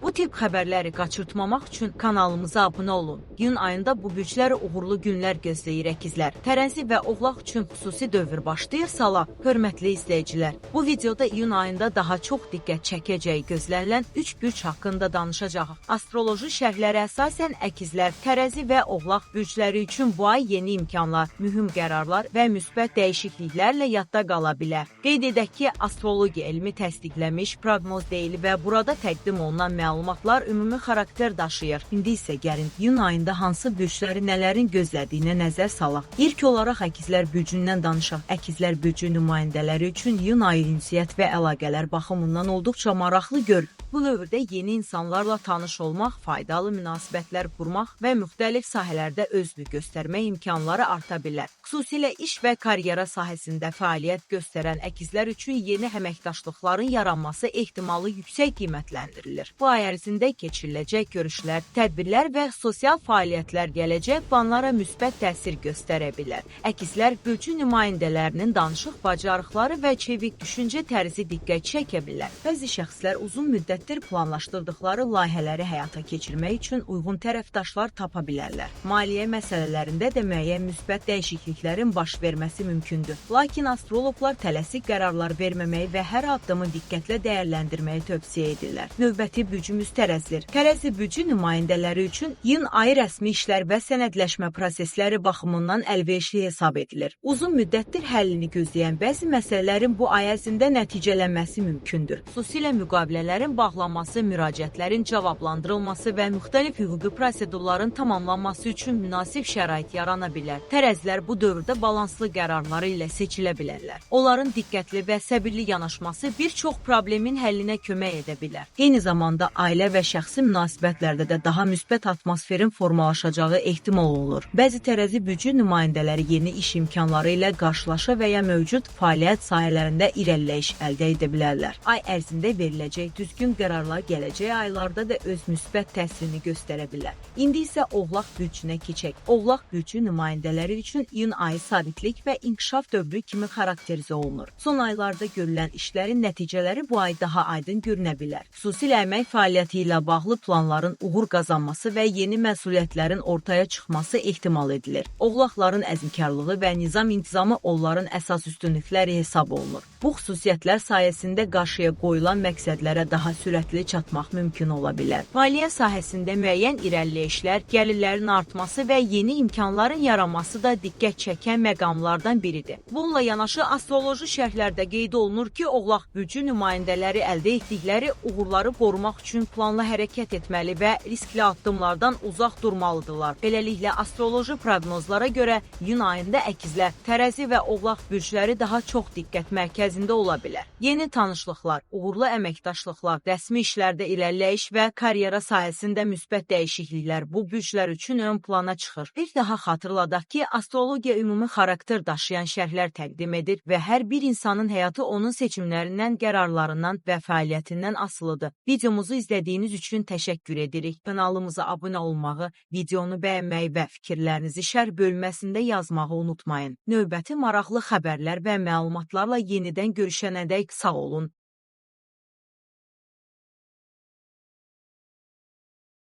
Bu tip xəbərləri qaçırtmamaq üçün kanalımıza abunə olun. İyun ayında bu bürclər uğurlu günlər gözləyir əkizlər. Tərəzi və Oğlaq üçün xüsusi dövr başlayırsala, hörmətli izləyicilər, bu videoda iyun ayında daha çox diqqət çəkəcəyi gözlənilən 3 bürc haqqında danışacağıq. Astroloji şərhlərə əsasən əkizlər, tərəzi və Oğlaq bürcləri üçün bu ay yeni imkanlar, mühüm qərarlar və müsbət dəyişikliklərlə yadda qala bilər. Qeyd edək ki, astrologiya elmi təsdiqləmiş proqnoz deyil və burada təqdim olunan məlumatlar ümumi xarakter daşıyır. İndi isə gəlin iyun ayında hansı bürcləri nələrin gözlədiyinə nəzər salaq. İlk olaraq əkizlər bürcündən danışaq. Əkizlər bürcü nümayəndələri üçün iyun ayı ünsiyyət və əlaqələr baxımından olduqca maraqlı görür. Bu dövrdə yeni insanlarla tanış olmaq, faydalı münasibətlər qurmaq və müxtəlif sahələrdə özlük göstərmək imkanları arta bilər. Xüsusilə iş və karyera sahəsində fəaliyyət göstərən əkizlər üçün yeni əməkdaşlıqların yaranması ehtimalı yüksək qiymətləndirilir. Bu ay ərzində keçiriləcək görüşlər, tədbirlər və sosial fəaliyyətlər gələcək planlara müsbət təsir göstərə bilər. Əkizlər bürcü nümayəndələrinin danışıq bacarıqları və çevik düşüncə tərzi diqqət çəkə bilər. Bəzi şəxslər uzun müddətdir planlaşdırdıqları layihələri həyata keçirmək üçün uyğun tərəfdaşlar tapa bilərlər. Maliyyə məsələlərində də müəyyən müsbət dəyişikliklərin baş verməsi mümkündür. Lakin astroloqlar tələsik qərarlar verməməyi və hər addımı diqqətlə dəyərləndirməyi tövsiyə edirlər. Növbəti bürcümüz tərəzidir. Tərəzi bürcü nümayəndələri üçün iyun ayı rəsmi işlər və sənədləşmə prosesləri baxımından əlverişli hesab edilir. Uzun müddətdir həllini gözləyən bəzi məsələlərin bu ay ərzində nəticələnməsi mümkündür. Xüsusilə müqavilələrin bağlanması, müraciətlərin cavablandırılması və müxtəlif hüquqi prosedurların tamamlanması üçün münasib şərait yarana bilər. Tərəzilər bu dövrdə balanslı qərarları ilə seçilə bilərlər. Onların diqqətli və səbirli yanaşması bir çox problemin həllinə kömək edə bilər. Eyni zamanda ailə və şəxsi münasibətlərdə də daha müsbət atmosferin formalaşacağı ehtimal olunur. Bəzi tərəzi bürcü nümayəndələri yeni iş imkanları ilə qarşılaşa və ya mövcud fəaliyyət sahələrində irəliləyiş əldə edə bilərlər. Ay ərzində veriləcək düzgün qərarlar gələcək aylarda da öz müsbət təsirini göstərə bilər. İndi isə Oğlaq bürcünə keçək. Oğlaq bürcü nümayəndələri üçün iyun ayı sabitlik və inkişaf dövrü kimi xarakterizə olunur. Son aylarda görülən işlərin nəticələri bu ay daha aydın görünə bilər. Xüsusilə əmək fəaliyyəti ilə bağlı planların uğur qazanması və yeni məsuliyyətlərin ortaya çıxması ehtimal edilir. Oğlaqların əzmkarlığı və nizam-intizamı onların əsas üstünlükləri hesab olunur. Bu xüsusiyyətlər sayəsində qarşıya qoyulan məqsədlərə daha sürətli çatmaq mümkün ola bilər. Maliyyə sahəsində müəyyən irəliləyişlər, gəlirlərin artması və yeni imkanların yaranması da diqqət çəkən məqamlardan biridir. Bununla yanaşı astroloji şərhlərdə qeyd olunur ki, Oğlaq bürcü nümayəndələri əldə etdikləri uğurları qorumaq üçün planlı hərəkət etməli və riskli addımlardan uzaq durmalıdırlar. Beləliklə, astroloji proqnozlara görə iyun ayında əkizlər, tərəzi və Oğlaq bürcləri daha çox diqqət mərkəzində ola bilər. Yeni tanışlıqlar, uğurlu əməkdaşlıqlar, rəsmi işlərdə irəliləyiş və karyera sahəsində müsbət dəyişikliklər bu bürclər üçün ön plana çıxır. Bir daha xatırladaq ki, astrologiya ümumi xarakter daşıyan şərhlər təqdim edir və hər bir insanın həyatı onun seçimlərindən, qərarlarından və fəaliyyətindən asılıdır. Videomuzu izlədiyiniz üçün təşəkkür edirik. Kanalımıza abunə olmağı, videonu bəyənməyi və fikirlərinizi şərh bölməsində yazmağı unutmayın. Növbəti maraqlı xəbərlər və məlumatlarla yenidən görüşənədək sağ olun.